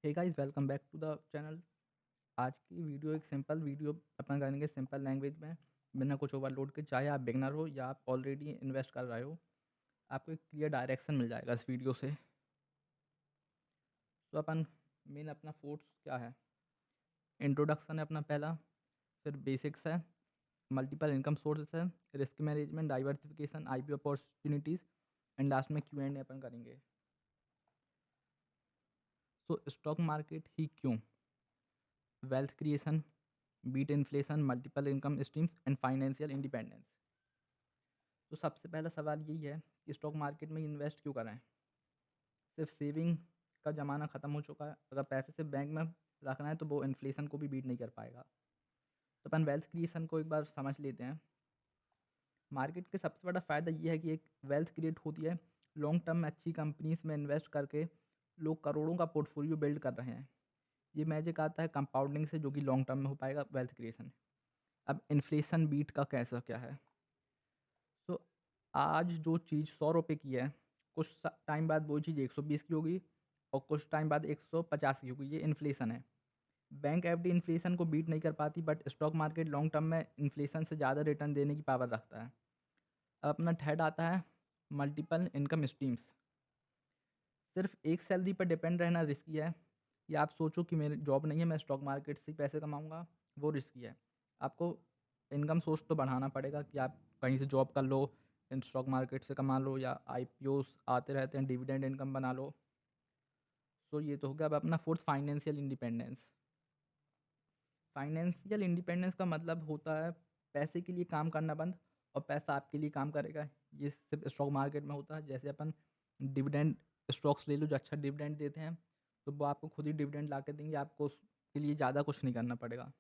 Hey guys, welcome back to the channel. आज की video एक सिंपल वीडियो अपन करेंगे सिंपल लैंग्वेज में, बिना कुछ ओवरलोड के। चाहे आप बिगनर हो या आप ऑलरेडी इन्वेस्ट कर रहे हो, आपको एक क्लियर डायरेक्शन मिल जाएगा इस वीडियो से। तो अपन मेन अपना फोर्स क्या है, इंट्रोडक्शन है अपना पहला, फिर बेसिक्स है, मल्टीपल इनकम सोर्सेस है, risk management, diversification, IPO opportunities, and last में क्यू एंड ए अपन करेंगे। सो स्टॉक मार्केट ही क्यों, wealth creation, beat inflation, multiple income streams and financial independence. तो सबसे पहला सवाल यही है कि स्टॉक मार्केट में इन्वेस्ट क्यों करें। सिर्फ सेविंग का ज़माना ख़त्म हो चुका है। अगर पैसे सिर्फ बैंक में रखना है तो वो इन्फ्लेशन को भी बीट नहीं कर पाएगा। तो अपन वेल्थ क्रिएशन को एक बार समझ लेते हैं। मार्केट के सबसे बड़ा फ़ायदा ये है कि एक वेल्थ क्रिएट होती है। लॉन्ग टर्म में अच्छी कंपनीज में इन्वेस्ट करके लोग करोड़ों का पोर्टफोलियो बिल्ड कर रहे हैं। ये मैजिक आता है कंपाउंडिंग से, जो कि लॉन्ग टर्म में हो पाएगा वेल्थ क्रिएशन। अब इन्फ्लेशन बीट का कैसा क्या है। तो आज जो चीज़ 100 रुपये की है, कुछ टाइम बाद वो चीज़ 120 की होगी और कुछ टाइम बाद 150 की होगी। ये इन्फ्लेशन है। बैंक एफडी इन्फ्लेशन को बीट नहीं कर पाती, but stock market long term में इन्फ्लेशन से ज़्यादा रिटर्न देने की पावर रखता है। अब अपना थर्ड आता है मल्टीपल इनकम स्ट्रीम्स। सिर्फ एक सैलरी पर डिपेंड रहना रिस्की है। या आप सोचो कि मेरी जॉब नहीं है, मैं स्टॉक मार्केट से ही पैसे कमाऊंगा, वो रिस्की है। आपको इनकम सोर्स तो बढ़ाना पड़ेगा कि आप कहीं से जॉब कर लो, स्टॉक मार्केट से कमा लो, या आईपीओस आते रहते हैं, डिविडेंड इनकम बना लो। सो ये तो हो गया। अब अपना fourth, financial independence. Financial independence का मतलब होता है पैसे के लिए काम करना बंद और पैसा आपके लिए काम करेगा। ये सिर्फ स्टॉक मार्केट में होता है। जैसे अपन डिविडेंड स्टॉक्स ले लो जो अच्छा डिविडेंड देते हैं, तो वो आपको खुद ही डिविडेंड ला के देंगे, आपको उसके लिए ज़्यादा कुछ नहीं करना पड़ेगा।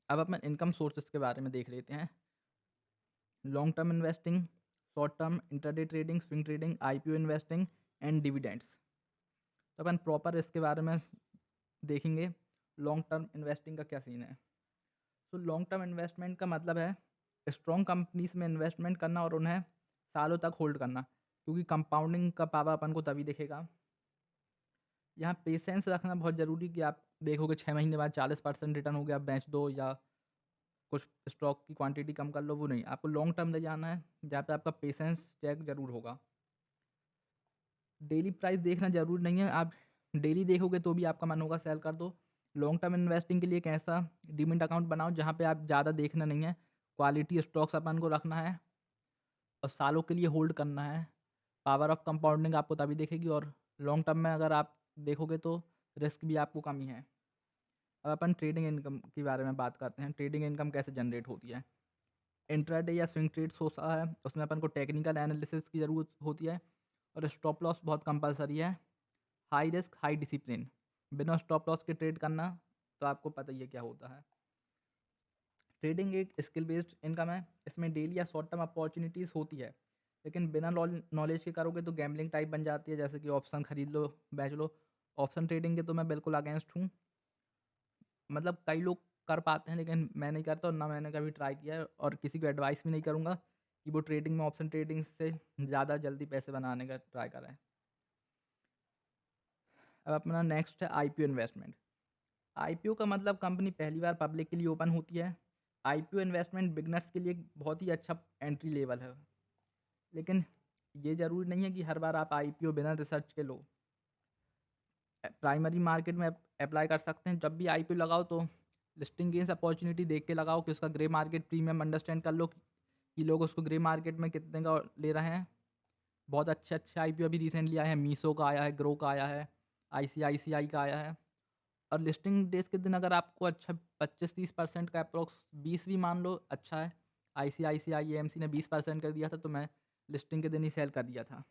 अब अपन इनकम सोर्सेज के बारे में देख लेते हैं। Long term investing, short term intraday trading, swing trading, IPO investing and dividends. तो अपन प्रॉपर इसके बारे में देखेंगे लॉन्ग टर्म इन्वेस्टिंग का क्या सीन है। तो लॉन्ग टर्म इन्वेस्टमेंट का मतलब है स्ट्रॉन्ग कंपनीज में इन्वेस्टमेंट करना और उन्हें सालों तक होल्ड करना, क्योंकि कंपाउंडिंग का पावर अपन को तभी दिखेगा। यहाँ पेशेंस रखना बहुत ज़रूरी, कि आप देखोगे 6 महीने बाद 40% रिटर्न हो गया, आप बेच दो या कुछ स्टॉक की क्वांटिटी कम कर लो, वो नहीं। आपको लॉन्ग टर्म ले जाना है, जहाँ पे आपका पेशेंस चेक ज़रूर होगा। डेली प्राइस देखना ज़रूरी नहीं है। आप डेली देखोगे तो भी आपका मन होगा सेल कर दो। लॉन्ग टर्म इन्वेस्टिंग के लिए एक ऐसा डीमैट अकाउंट बनाओ जहाँ पे आप ज़्यादा देखना नहीं है, क्वालिटी स्टॉक्स अपन को रखना है और सालों के लिए होल्ड करना है। पावर ऑफ कंपाउंडिंग आपको तभी दिखेगी, और लॉन्ग टर्म में अगर आप देखोगे तो रिस्क भी आपको कम ही है। अब अपन ट्रेडिंग इनकम के बारे में बात करते हैं। ट्रेडिंग इनकम कैसे जनरेट होती है। इंट्राडे या स्विंग ट्रेड्स होता है, उसमें अपन को टेक्निकल एनालिसिस की ज़रूरत होती है और स्टॉप लॉस बहुत कंपलसरी है। हाई रिस्क हाई डिसिप्लिन, बिना स्टॉप लॉस के ट्रेड करना, तो आपको पता ही है क्या होता है। ट्रेडिंग एक स्किल बेस्ड इनकम है। इसमें डेली या शॉर्ट टर्म अपॉर्चुनिटीज़ होती है, लेकिन बिना नॉलेज के करोगे तो गैम्बलिंग टाइप बन जाती है, जैसे कि ऑप्शन खरीद लो, बेच लो। ऑप्शन ट्रेडिंग के तो मैं बिल्कुल अगेंस्ट हूँ। मतलब कई लोग कर पाते हैं, लेकिन मैं नहीं करता और ना मैंने कभी ट्राई किया है, और किसी को एडवाइस भी नहीं करूँगा कि वो ट्रेडिंग में ऑप्शन ट्रेडिंग से ज़्यादा जल्दी पैसे बनाने का ट्राई करें। अब अपना नेक्स्ट है आईपीओ इन्वेस्टमेंट। आईपीओ का मतलब कंपनी पहली बार पब्लिक के लिए ओपन होती है। आईपीओ इन्वेस्टमेंट बिगनर्स के लिए एक बहुत ही अच्छा एंट्री लेवल है, लेकिन ये ज़रूरी नहीं है कि हर बार आप आईपीओ बिना रिसर्च के लो। प्राइमरी मार्केट में अप्लाई कर सकते हैं। जब भी आईपीओ लगाओ तो लिस्टिंग गेंस अपॉर्चुनिटी देख के लगाओ, कि उसका ग्रे मार्केट प्रीमियम अंडरस्टैंड कर लो कि लोग उसको ग्रे मार्केट में कितने का ले रहे हैं। बहुत अच्छे अच्छे आईपीओ अभी रिसेंटली आए हैं। मीशो का आया है, ग्रो का आया है, आईसीआईसीआई का आया है। और लिस्टिंग डेज के दिन अगर आपको अच्छा 25-30% का अप्रोक्स, 20 भी मान लो, अच्छा है। आईसीआईसीआई एएमसी ने 20% कर दिया था, तो मैं लिस्टिंग के दिन ही सेल कर दिया था।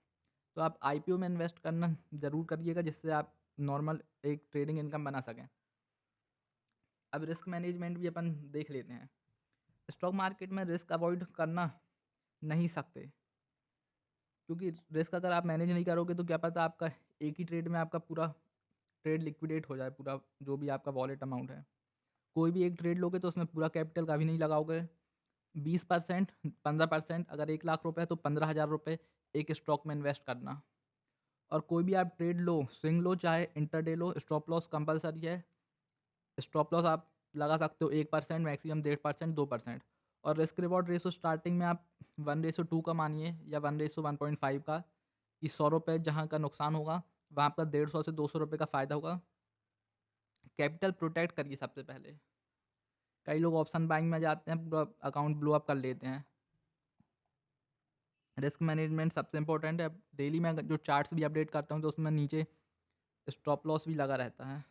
तो आप आईपीओ में इन्वेस्ट करना ज़रूर करिएगा, जिससे आप नॉर्मल एक ट्रेडिंग इनकम बना सकें। अब रिस्क मैनेजमेंट भी अपन देख लेते हैं। स्टॉक मार्केट में रिस्क अवॉइड करना नहीं सकते, क्योंकि रिस्क अगर आप मैनेज नहीं करोगे तो क्या पता आपका एक ही ट्रेड में आपका पूरा ट्रेड लिक्विडेट हो जाए, पूरा जो भी आपका वॉलेट अमाउंट है। कोई भी एक ट्रेड लोगे तो उसमें पूरा कैपिटल कभी नहीं लगाओगे। 20%, 15%, अगर 1 लाख रुपए है तो 15,000 रुपये एक स्टॉक में इन्वेस्ट करना। और कोई भी आप ट्रेड लो, स्विंग लो चाहे इंटरडे लो, स्टॉप लॉस कंपलसरी है। स्टॉप लॉस आप लगा सकते हो 1%, मैक्सिमम 1.5%, 2%। और रिस्क रिवॉर्ड रेशो स्टार्टिंग में आप 1:2 का मानिए या 1:1.5 का, कि 100 रुपये जहाँ का नुकसान होगा वहाँ आपका 150 से 200 रुपये का फ़ायदा होगा। कैपिटल प्रोटेक्ट करिए सबसे पहले। कई लोग ऑप्शन बाइंग में जाते हैं, पूरा अकाउंट ब्लो अप कर लेते हैं। रिस्क मैनेजमेंट सबसे इंपॉर्टेंट है। डेली मैं जो चार्ट्स भी अपडेट करता हूँ तो उसमें नीचे स्टॉप लॉस भी लगा रहता है।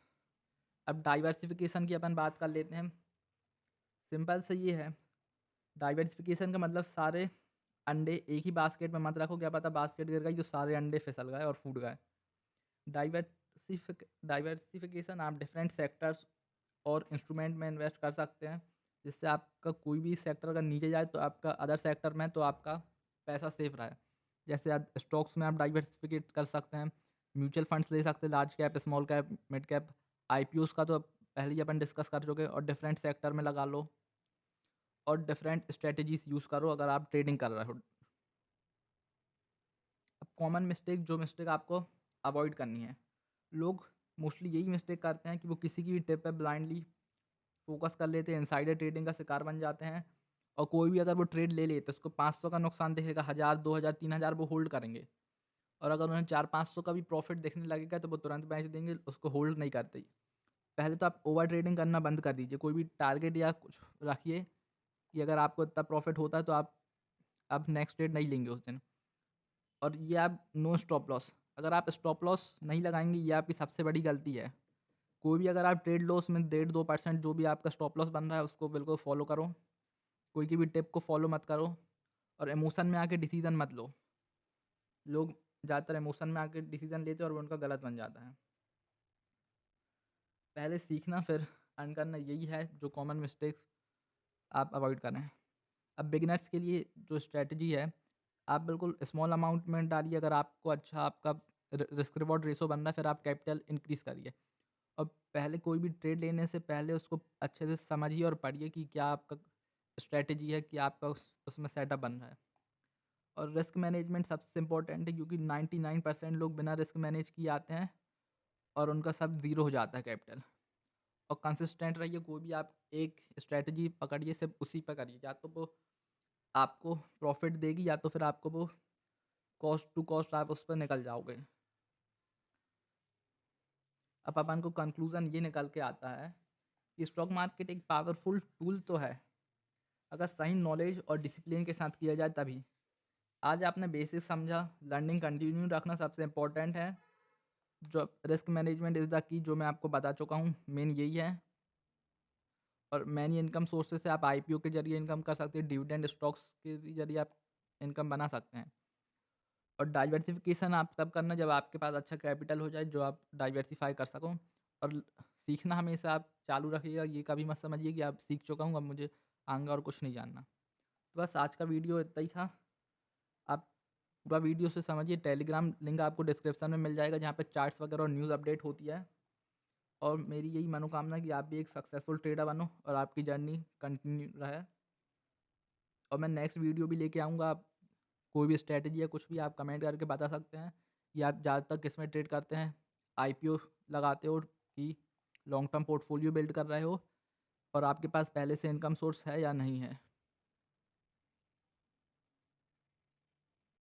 अब डाइवर्सिफिकेशन की अपन बात कर लेते हैं। सिंपल से ये है, डाइवर्सिफिकेशन का मतलब सारे अंडे एक ही बास्केट में मत रखो, क्या पता बास्केट गिर गई तो सारे अंडे फिसल गए और फूट गए। डाइवर्सिफिकेशन आप डिफरेंट सेक्टर्स और इंस्ट्रूमेंट में इन्वेस्ट कर सकते हैं, जिससे आपका कोई भी सेक्टर अगर नीचे जाए तो आपका अदर सेक्टर में तो आपका पैसा सेफ रहे। जैसे आप स्टॉक्स में आप डाइवर्सिफिकेट कर सकते हैं, म्यूचुअल फंड्स ले सकते हैं, large cap, small cap, mid cap. IPOs का तो पहले ही अपन डिस्कस कर चुके हैं। और डिफरेंट सेक्टर में लगा लो और डिफरेंट स्ट्रेटजीज यूज़ करो अगर आप ट्रेडिंग कर रहे हो। अब कॉमन मिस्टेक, जो मिस्टेक आपको अवॉइड करनी है, लोग मोस्टली यही मिस्टेक करते हैं कि वो किसी की भी टिप पे ब्लाइंडली फोकस कर लेते हैं, इनसाइडर ट्रेडिंग का शिकार बन जाते हैं। और कोई भी अगर वो ट्रेड ले लेते उसको 500 का नुकसान दिखेगा, 1000, 2000, 3000 वो होल्ड करेंगे। और अगर उन्हें 400-500 का भी प्रॉफिट दिखने लगेगा तो वो तुरंत बेच देंगे, उसको होल्ड नहीं करते। पहले तो आप ओवर ट्रेडिंग करना बंद कर दीजिए। कोई भी टारगेट या कुछ रखिए कि अगर आपको इतना प्रॉफिट होता है तो आप नेक्स्ट ट्रेड नहीं लेंगे उस दिन। और ये आप नो स्टॉप लॉस, अगर आप स्टॉप लॉस नहीं लगाएंगे, ये आपकी सबसे बड़ी गलती है। कोई भी अगर आप ट्रेड लो उसमें 1.5-2% जो भी आपका स्टॉप लॉस बन रहा है उसको बिल्कुल फॉलो करो। कोई की भी टिप को फॉलो मत करो। और इमोशन में आके डिसीजन मत लो। लोग ज़्यादातर इमोशन में आके डिसीजन लेते हैं और वो उनका गलत बन जाता है। पहले सीखना फिर अर्न करना, यही है जो कॉमन मिस्टेक्स आप अवॉइड करें। अब बिगिनर्स के लिए जो स्ट्रेटजी है, आप बिल्कुल स्मॉल अमाउंट में डालिए। अगर आपको अच्छा आपका रिस्क रिवॉर्ड रेशो बन रहा है फिर आप कैपिटल इंक्रीज़ करिए। और पहले कोई भी ट्रेड लेने से पहले उसको अच्छे से समझिए और पढ़िए कि क्या आपका स्ट्रैटेजी है, कि आपका उसमें सेटअप बन रहा है। और रिस्क मैनेजमेंट सबसे इम्पोर्टेंट है, क्योंकि 99% लोग बिना रिस्क मैनेज किए आते हैं और उनका सब ज़ीरो हो जाता है कैपिटल। और कंसिस्टेंट रहिए, कोई भी आप एक स्ट्रैटेजी पकड़िए, सिर्फ उसी पर करिए। या तो वो आपको प्रॉफिट देगी या तो फिर आपको वो कॉस्ट टू कॉस्ट आप उस पर निकल जाओगे। अब अपन को कंक्लूज़न ये निकल के आता है कि स्टॉक मार्केट एक पावरफुल टूल तो है, अगर सही नॉलेज और डिसिप्लिन के साथ किया जाए तभी। आज आपने बेसिक समझा, लर्निंग कंटिन्यू रखना सबसे इम्पोर्टेंट है। जो risk management is the key, जो मैं आपको बता चुका हूँ, मेन यही है। और मैनी इनकम सोर्सेज से आप आईपीओ के जरिए इनकम कर सकते हैं, डिविडेंड स्टॉक्स के जरिए आप इनकम बना सकते हैं। और डाइवर्सिफिकेशन आप तब करना जब आपके पास अच्छा कैपिटल हो जाए जो आप डाइवर्सिफाई कर सको। और सीखना हमेशा आप चालू रखिएगा, ये कभी मत समझिए कि आप सीख चुका हूँ अब मुझे आगे और कुछ नहीं जानना। तो बस आज का वीडियो इतना ही था। आप पूरा वीडियो से समझिए। टेलीग्राम लिंक आपको डिस्क्रिप्शन में मिल जाएगा जहाँ पे चार्ट्स वगैरह और न्यूज़ अपडेट होती है। और मेरी यही मनोकामना है कि आप भी एक सक्सेसफुल ट्रेडर बनो और आपकी जर्नी कंटिन्यू रहे। और मैं नेक्स्ट वीडियो भी लेके आऊँगा। आप कोई भी स्ट्रैटेजी या कुछ भी आप कमेंट करके बता सकते हैं कि आप ज़्यादातर किस में ट्रेड करते हैं, आईपीओ लगाते हो कि लॉन्ग टर्म पोर्टफोलियो बिल्ड कर रहे हो, और आपके पास पहले से इनकम सोर्स है या नहीं है।